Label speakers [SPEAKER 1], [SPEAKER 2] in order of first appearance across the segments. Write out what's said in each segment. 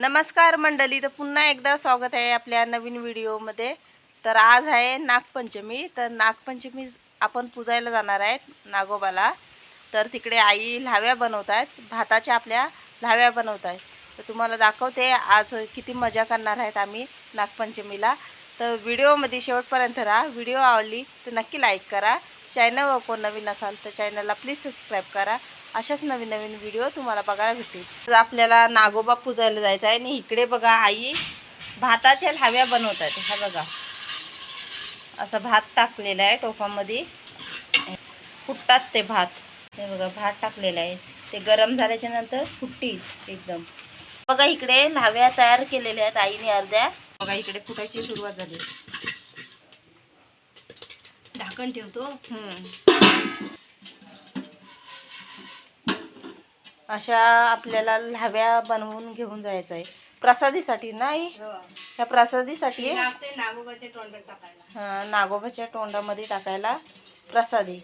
[SPEAKER 1] नमस्कार मंडळी, तर पुन्हा एकदा स्वागत आहे आपल्या नवीन व्हिडिओमध्ये। तर आज आहे नागपंचमी। तर नागपंचमी आपण पूजायला जाणार आहेत नागोबाला। तर तिकडे आई लाह्या बनवत आहेत, भाताच्या आपल्या लाह्या बनवत आहेत। तर तुम्हाला दाखवते आज किती मजा करणार आहेत आम्ही नागपंचमीला। तर व्हिडिओमध्ये शेवटपर्यंत राहा। व्हिडिओ आवडली तर नक्की लाईक करा। चॅनलवर कोण नवीन असाल तर चॅनलला प्लीज सबस्क्राईब करा। अशाच नवीन नवीन व्हिडिओ तुम्हाला बघायला भेटतील। तर आपल्याला नागोबा पूजायला जायचं आहे आणि इकडे बघा आई भाताच्या लाह्या बनवत आहेत। हा बघा, असा भात टाकलेला आहे टोपामध्ये, फुटतात ते भात। हे बघा भात टाकलेला आहे, ते गरम झाल्याच्या नंतर फुटतील एकदम। बघा इकडे लाह्या तयार केलेल्या आहेत आईने अर्ध्या। बघा इकडे फुटायची सुरुवात झाली। ढाकण ठेवतो। अशा आपल्याला लाह्या बनवून घेऊन जायचं आहे प्रसादीसाठी नाही। ह्या प्रसादीसाठी नागोबाच्या तोंडात टाकायला। हां, नागोबाच्या तोंडामध्ये टाकायला प्रसादी।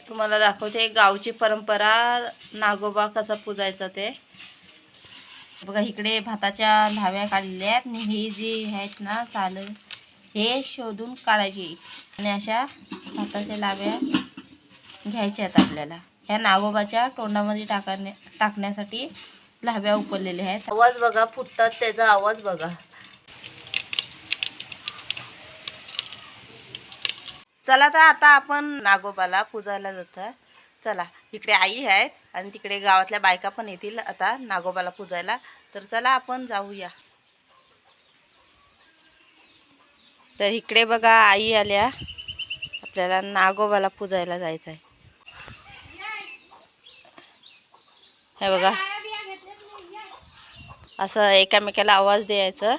[SPEAKER 1] तुम्हाला दाखवते गावची परंपरा, नागोबा कसा पूजायचा ते। बघा इकडे भाताच्या लाह्या काढलेल्या आहेत आणि ही जी आहेत ना साल, हे शोधून काढायची आणि अशा भाताच्या लाह्या घ्यायच्या आहेत आपल्याला। ह्या नागोबाच्या तोंडामध्ये टाकण्यासाठी लाह्या उकळलेल्या आहेत। आवाज बघा फुटतात, त्याचा आवाज बघा। चला तर आता आपण नागोबाला पूजायला जातो। चला, इकडे आई आहेत आणि तिकडे गावातल्या बायका पण येतील आता नागोबाला पूजायला। तर चला आपण जाऊया। तर इकडे बघा आई आल्या, आपल्याला नागोबाला पूजायला जायचं आहे। हे बघा असं एकामेकाला आवाज द्यायचं।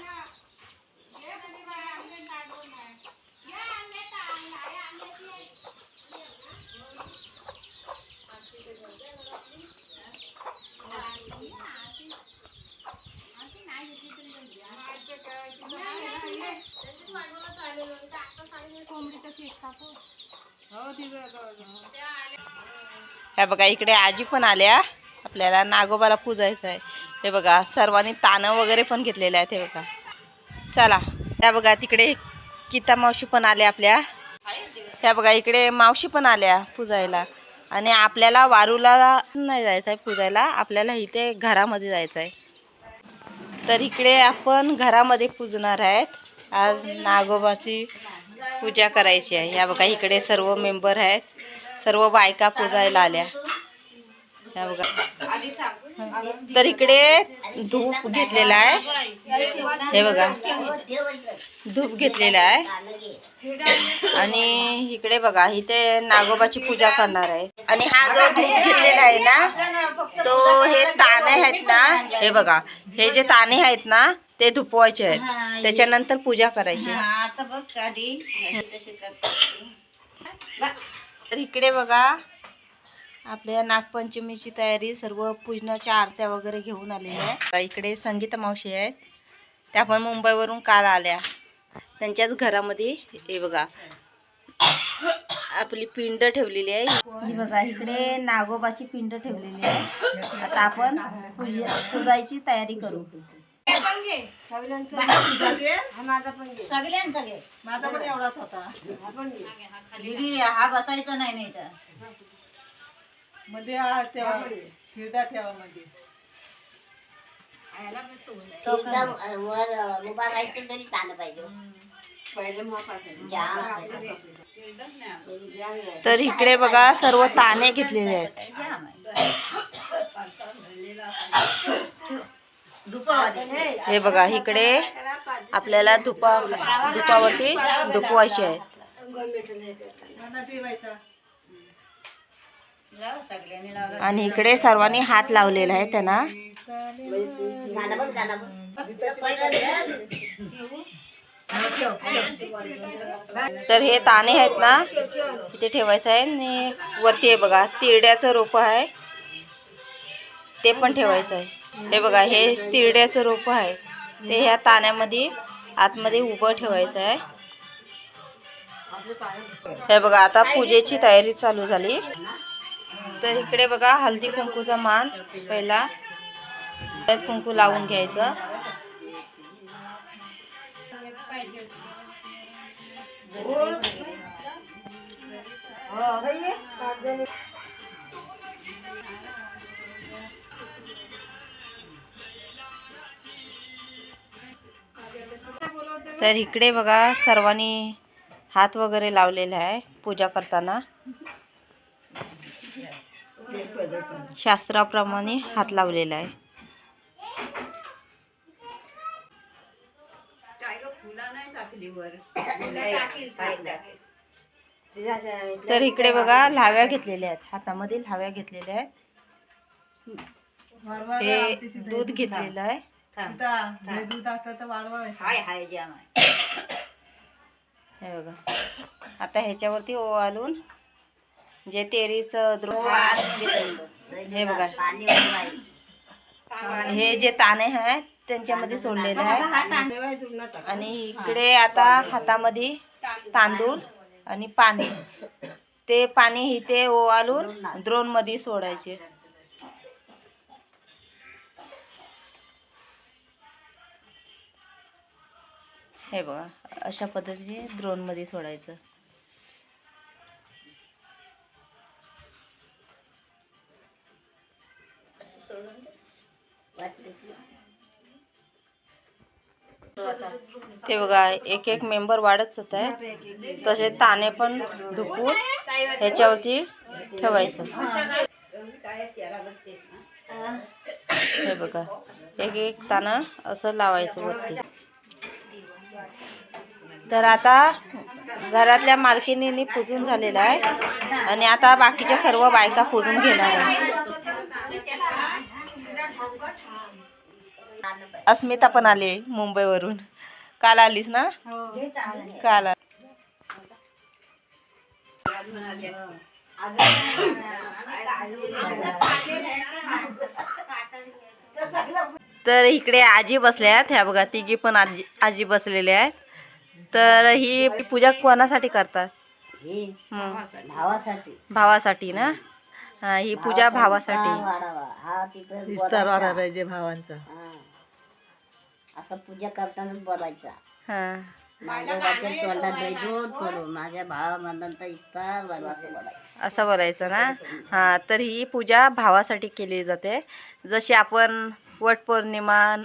[SPEAKER 1] हे बघा इकडे आजी पण आल्या, आपल्याला नागोबाला पूजायचं आहे। हे बघा सर्वांनी तानं वगैरे पण घेतलेले आहेत। हे बघा चला, त्या बघा तिकडे गीता मावशी पण आल्या आपल्या। त्या बघा इकडे मावशी पण आल्या पूजायला। आणि आपल्याला वारूला नाही जायचं आहे पूजायला, आपल्याला इथे घरामध्ये जायचं आहे। तर इकडे आपण घरामध्ये पूजणार आहेत। आज नागोबाची पूजा करायची आहे। या बघा इकडे सर्व मेंबर आहेत, सर्व बायका पूजायला आल्या। या बघा, तर इकडे धूप घेतलेला आहे। हे बघा धूप घेतलेला आहे आणि इकडे बघा इथे नागोबाची पूजा करणार आहे। आणि हा जो धूप घेतलेला आहे ना, तो हे ताने आहेत ना, हे बघा हे जे ताने आहेत ना ते धुपवायचे आहेत, त्याच्यानंतर पूजा करायची। तर इकडे बघा आपल्या नागपंचमीची तयारी, सर्व पूजनाच्या आरत्या वगैरे घेऊन आलेल्या आहे। इकडे संगीता मावशी आहेत, त्या पण मुंबईवरून काल आल्या। त्यांच्याच घरामध्ये हे बघा आपली पिंड ठेवलेली आहे। ही बघा इकडे नागोबाची पिंड ठेवलेली आहे। आता आपण पूजायची तयारी करू। माझा पण एवढाच होता। हा बसायचा नाही, नाही तर मध्ये हा ठेवा, हिरदा ठेवा मध्ये। तर इकडे बघा सर्व ताने घेतलेले आहेत। हे बघा इकडे आपल्याला धुपावरती धुपवायचे आहेत। आणि इकडे सर्वांनी हात लावलेला आहे त्यांना। तर हे ताने आहेत ना इथे ठेवायचं आहे आणि वरती हे बघा तिरड्याचं रोप आहे, ते पण ठेवायचं आहे। हे बघा हे तिरड्याचं रोप आहे, ते ह्या ताण्यामध्ये आतमध्ये उभं ठेवायचं आहे। हे बघा आता पूजेची तयारी चालू झाली। तर इकडे बघा हळदी कुंकूचा मान पहिला हळद कुंकू लावून घ्यायचं. तर इकडे बघा सर्वांनी हात वगैरे लावलेला आहे पूजा करताना. शास्त्राप्रमाणे हात लावलेला आहे. तर इकडे बघा लाव्या घेतलेल्या आहेत, हातामध्ये लाव्या घेतलेल्या आहेत. हे दूध घेतलेलं आहे. हे बघा आता ह्याच्यावरती ओवाळून जे तेरीचं हे बघा हे जे ताने आहेत त्यांच्यामध्ये सोडलेले आहे. आणि इकडे आता हातामध्ये तांदूळ आणि पाणी, ते पाणी इथे ओवाळून द्रोण मध्ये सोडायचे. हे बघा अशा पद्धतीने द्रोण मध्ये सोडायचं. ते बघा एक एक मेंबर वाढत होत आहे. तसे ताने पण ढुकून ह्याच्यावरती ठेवायचं. हे बघा एक एक ताना असं लावायचं वरती. तर आता घरातल्या मालकिनींनी पूजून झालेला आहे आणि आता बाकीच्या सर्व बायका पूजून घेणार आहे. अस्मिता पण आली मुंबईवरून. काल आलीस ना? काल. तर इकडे आजी बसल्या आहेत. ह्या बघा तिघी पण आजी बसलेल्या आहेत. तर ही पूजा कोणासाठी करतात? भावासाठी ना. ही पूजा भावासाठी.
[SPEAKER 2] विस्तार वाढायला पाहिजे भावांचा.
[SPEAKER 3] आता पूजा करतानाच बोलायचा.
[SPEAKER 1] माझ्या
[SPEAKER 3] भावामंदांचा विस्तार बोलायचा
[SPEAKER 1] असं बोलायचं ना. हा तर ही पूजा भावासाठी केली जाते. जशी आपण वटपौर्णिमा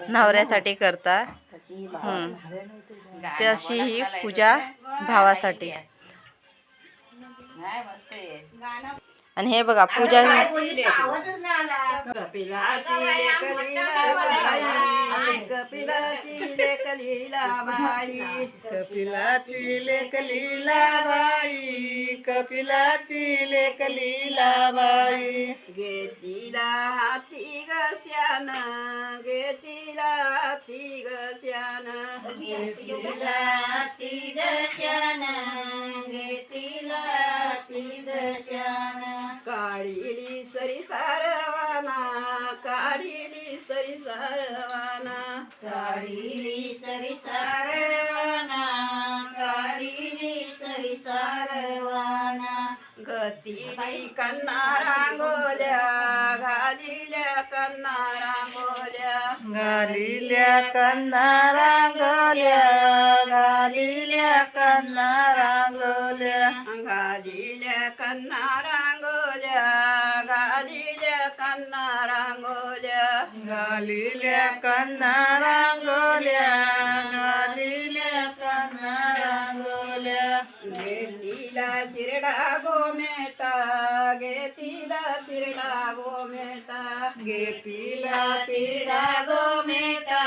[SPEAKER 1] नवऱ्यासाठी करतात तशी ही पूजा भावासाठी. आणि हे बघा पूजा
[SPEAKER 2] कपिलाची लेक लीलाबाई, कपिलाची लेक लीलाबाई, कपिलाची लेक लीलाबाई. घेतीला हाती गश्यान, घेतीला हाती गश्यान, घेतीला हाती गश्यान, घेतीला हाती गश्यान. काढिली सरी सारवाना, काढिली सरी सारवाना,
[SPEAKER 3] काढिली सरी सारवाना, काढिली सरी सारवाना.
[SPEAKER 2] गतीली कन्ना रांगोल्या, घालिल्या कन्ना रांगोल्या, घालिल्या कन्ना रांगोल्या, घालिल्या कन्ना रांगोल्या, घालिल्या कन्ना रांगोल्या, घालिल्या कन्ना रांगोल्या, घालिल्या कन्ना रांगोल्या, घालिल्या कन्ना रांगोल्या. घेतीला चिरडा गोमेटा, घेतीला चिरडा गोमेटा, घेतीला चिरडा गोमेटा,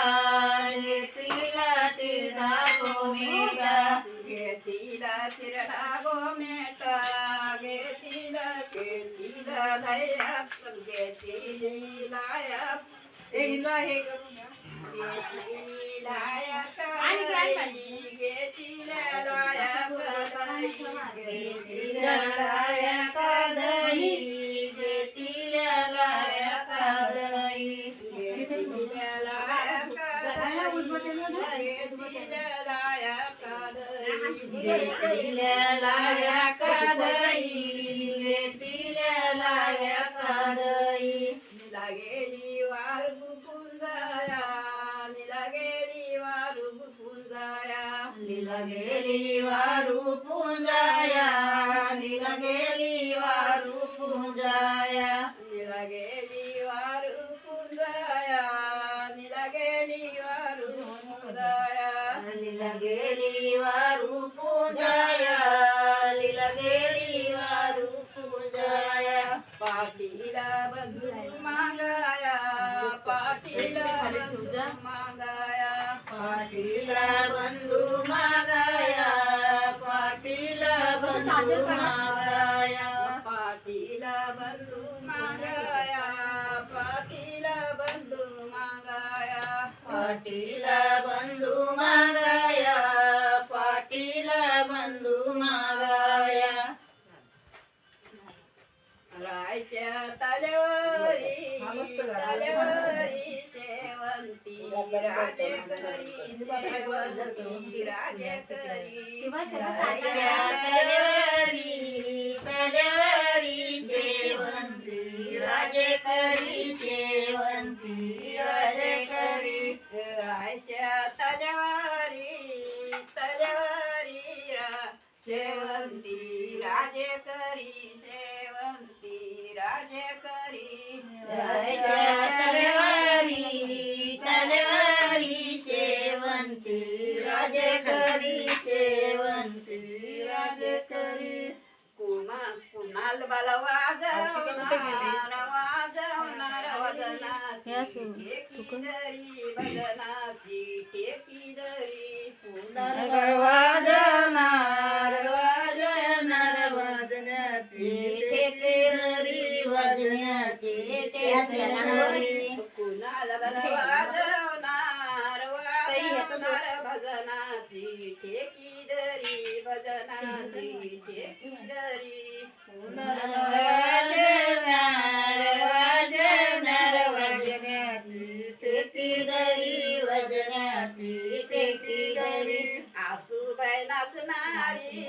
[SPEAKER 2] घेतीला चिरडा गोमेटा, घेतीला चिरडा गोमेटा, घेतीला घेतीला लाया, घेतीली लाया, हे करूया. घेतीली लाया काळी, घेतीला लाया काळी, घेतीला लाया काळी, घेतीला लाया काळी, घेतीला लाया काळी, घेतीला लाया काळी, घेतीला लाया काळी, घेतीला लाया काळी. लागेली बंधू मागाया पाटीला बंधू मागाया पाटीला बंधू मागाया पाटीला बंधू मागाया पाटीला बंधू मागाया रायच्या ताल्यावरी शेवंती राजे करी शेवंती राजे करी रायच्या ताल्यावरी शेवंती राजे करी शेवंती राजे करी रायच्या ताल्यावरी शेवंती राजे करी शेवंती राजे करी रायच्या तलवारी शेवंती राजे करी शेवंती राजे करी कुणाल बाला वाजवणार वदनाची टेकी दरी वदनाची टेकी दरी कुणाल वाजवणार वदनाची टेकी दरी वदनाची टेकी दरी कुणाल बाला वाजवणार भजनाची टेकी दरी भजनाची टेकी दरी वाजवणार वदनाची टेकी दरी वदनाची टेकी दरी आसूबाई नाचणारी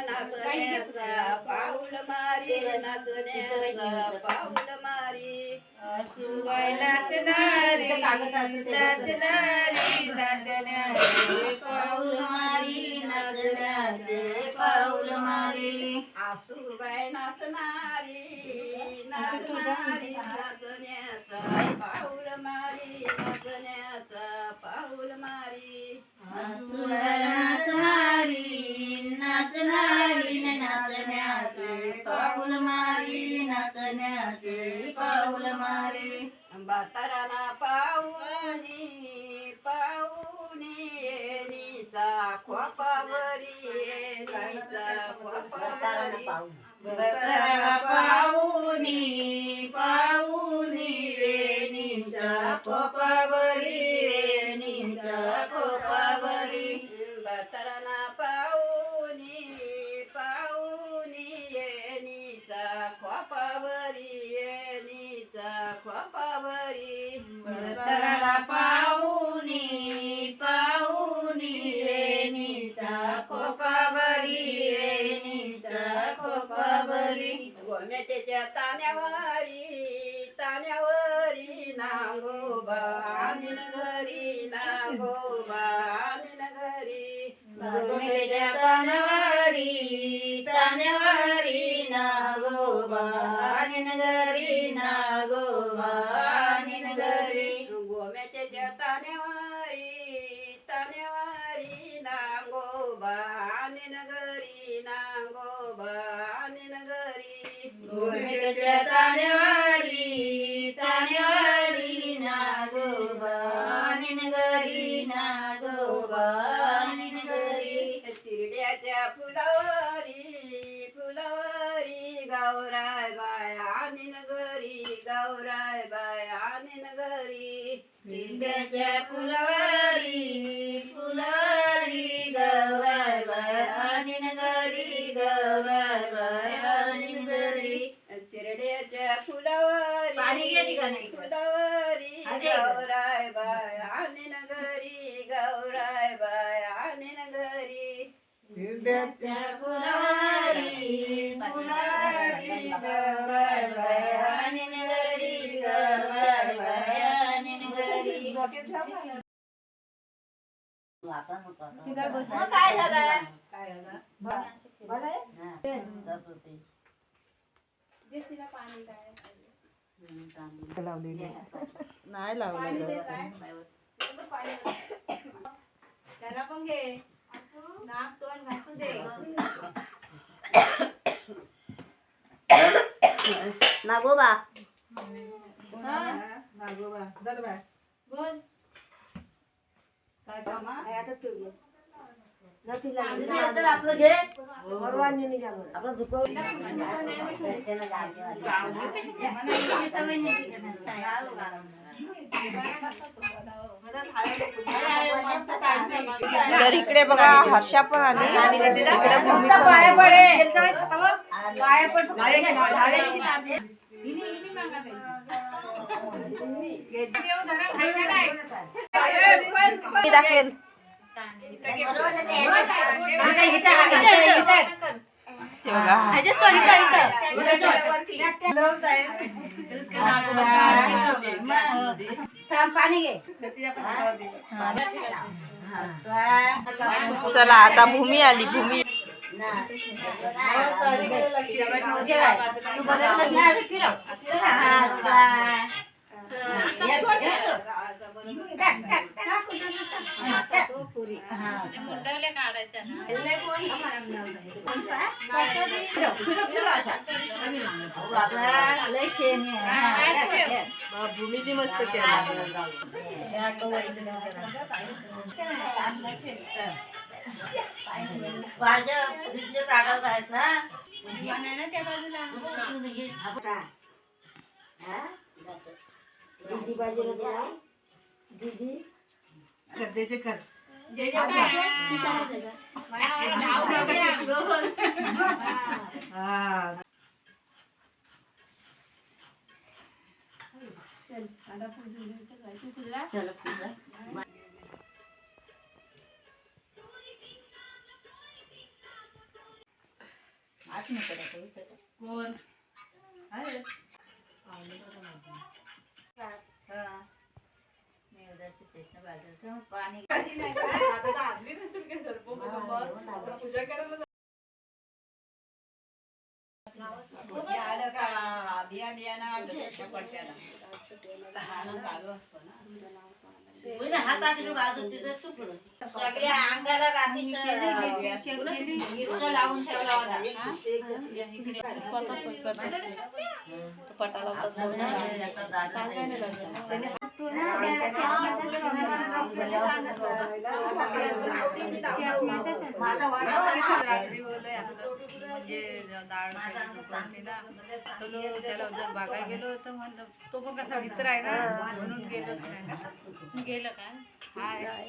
[SPEAKER 2] नाचण्याचा पाऊल मारी नाचण्याचा पाऊल मारी आसूबाई नाचणारी नाचण्याचे पाऊल मारी नाचण्याचे पाऊल मारी आसूबाई नाचणारी नाचण्याचा पाऊल मारी नाचण्याचा पाऊल मारी आसूबाई नाचणारी नाचण्याचे पाऊल मारी नाचण्याचे पाऊल मारी बाताराना पाऊनी येणीचा खोपावरी येणीचा खोपावरी बाताराना पाऊनी येणीचा खोपावरी येणीचा खोपावरी बाताराना पाऊनी येणीचा खोपावरी येणीचा खोपावरी बाताराना पाऊनी येणीचा खोपावरी येणीचा खोपावरी गोमेटेच्या ताण्यावरी नागोबा आणीन घरी नागोबा आणीन घरी गोमेटेच्या ताण्यावरी नागोबा आणीन घरी नागोबा आणीन घरी गोमेटेच्या ताण्यावरी नागोबा आणीन घरी नागोबा आणीन घरी गोमेटेच्या ताण्यावरी नागोबा आणीन घरी नागोबा आणीन घरी चिरड्याच्या फुलावरी गौराय बाय आणीन घरी गौराय बाय आणीन घरी चिरड्याच्या फुलावरी गौराय बाय आणीन घरी गौराय बाय आणीन घरी चिरड्याच्या फुलावरी गौराय बाय आणीन घरी गौराय बाय आणीन घरी चिरड्याच्या फुलावरी गौराय बाय आणीन घरी गौराय बाय आणीन घरी काय झालं
[SPEAKER 1] नाही लावलं
[SPEAKER 2] त्याला पण घे नाक तोंड घासू दे
[SPEAKER 3] नागोबा
[SPEAKER 2] नागोबा बोल काय कामा आता
[SPEAKER 3] आपलं घे आपलं दुखव
[SPEAKER 1] तर इकडे बघा हर्षा पण आली आणि इकडे भूमी पण आली. मी दाखवेल. ते बघा
[SPEAKER 3] पाणी घे
[SPEAKER 1] चला आता भूमी आली. भूमी
[SPEAKER 3] तू बघितलंस ना फिरव
[SPEAKER 1] भूमीने मस्त
[SPEAKER 3] भाज्या तिथले ताटावर आहेत ना
[SPEAKER 2] त्या बाजूला
[SPEAKER 3] दीदी बाजूला दिला दीदी
[SPEAKER 1] कोण
[SPEAKER 3] पाणी
[SPEAKER 1] पूजा करायला
[SPEAKER 3] सगळ्या अंगाला रात्री लावून ठेवला
[SPEAKER 2] म्हणजे डाळ त्याला जर बघायला गेलो तर म्हणलं तो पण कसा मित्र आहे ना म्हणून गेलोच नाही. गेलं काय हाय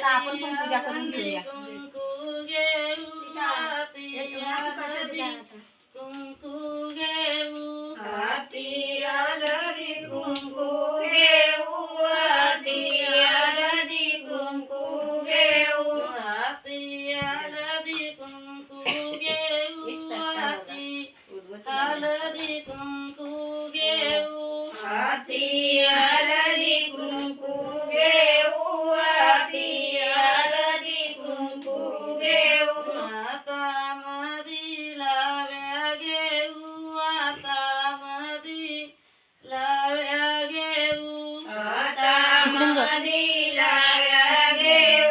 [SPEAKER 1] आपण पण पूजा करून घेऊया.
[SPEAKER 3] लाव्या गे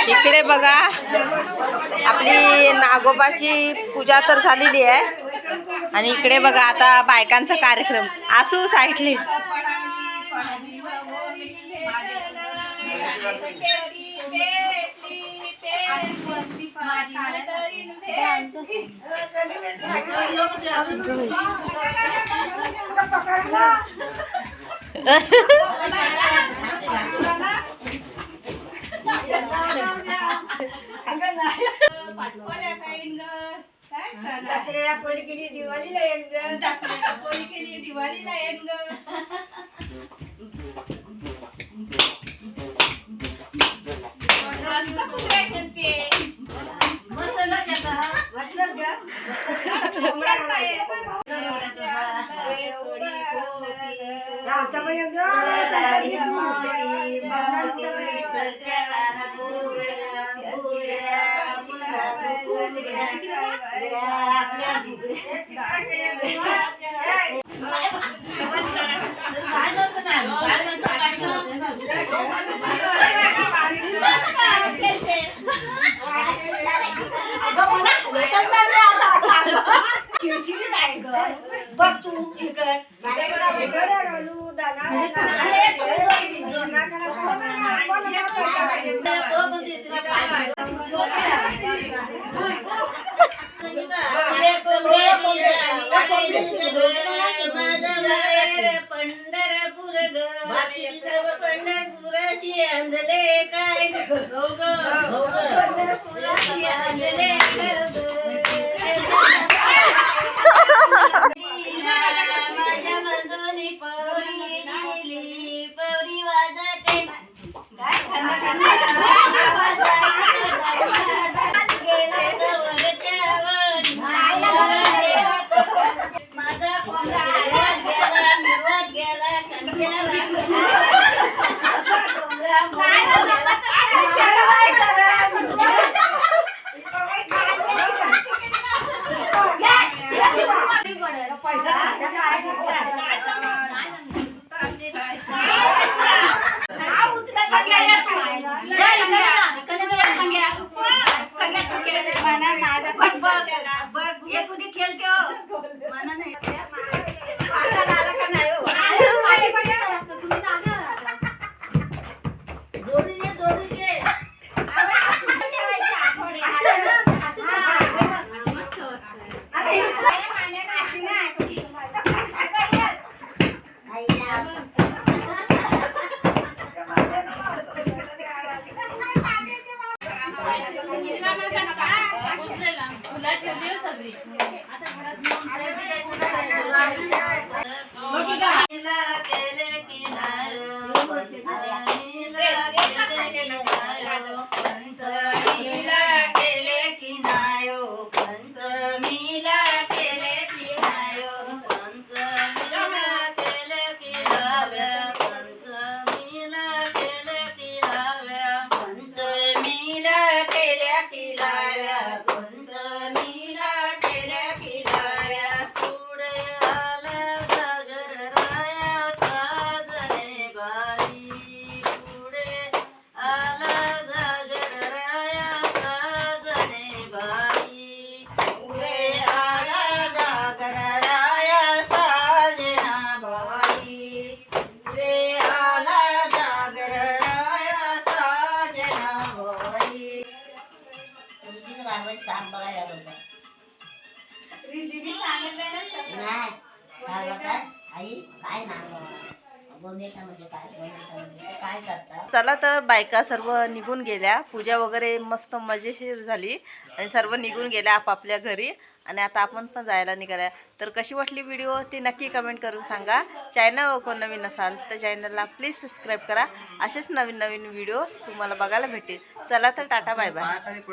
[SPEAKER 1] इकडे बघा आपली नागोबाची पूजा तर झालेली आहे आणि इकडे बघा आता बायकांचा कार्यक्रम असू साईडली.
[SPEAKER 3] दसऱ्याला पोळी केली दिवाळीला येईन ग.
[SPEAKER 2] दसऱ्याला पोळी केली दिवाळीला येईन ग.
[SPEAKER 3] बघ तू इकडे घालू दाना पंढरपूर पंढरपुराची अंधले काय माझ्या बंधुनी पौरी दिली पौरी वाजते माझा कोंबडा गेला निवड गेला
[SPEAKER 1] चला तर बायका सर्व निघून गेल्या, पूजा वगैरे मस्त मजेशीर झाली आणि सर्व निघून गेल्या आपापल्या घरी आणि आता आपण पण जायला निघाल्या. तर कशी वाटली व्हिडिओ ती नक्की कमेंट करून सांगा. चॅनल कोण नवीन असाल तर चॅनलला प्लीज सबस्क्राईब करा. असेच नवीन नवीन व्हिडिओ तुम्हाला बघायला भेटेल. चला तर टाटा बाय बाय.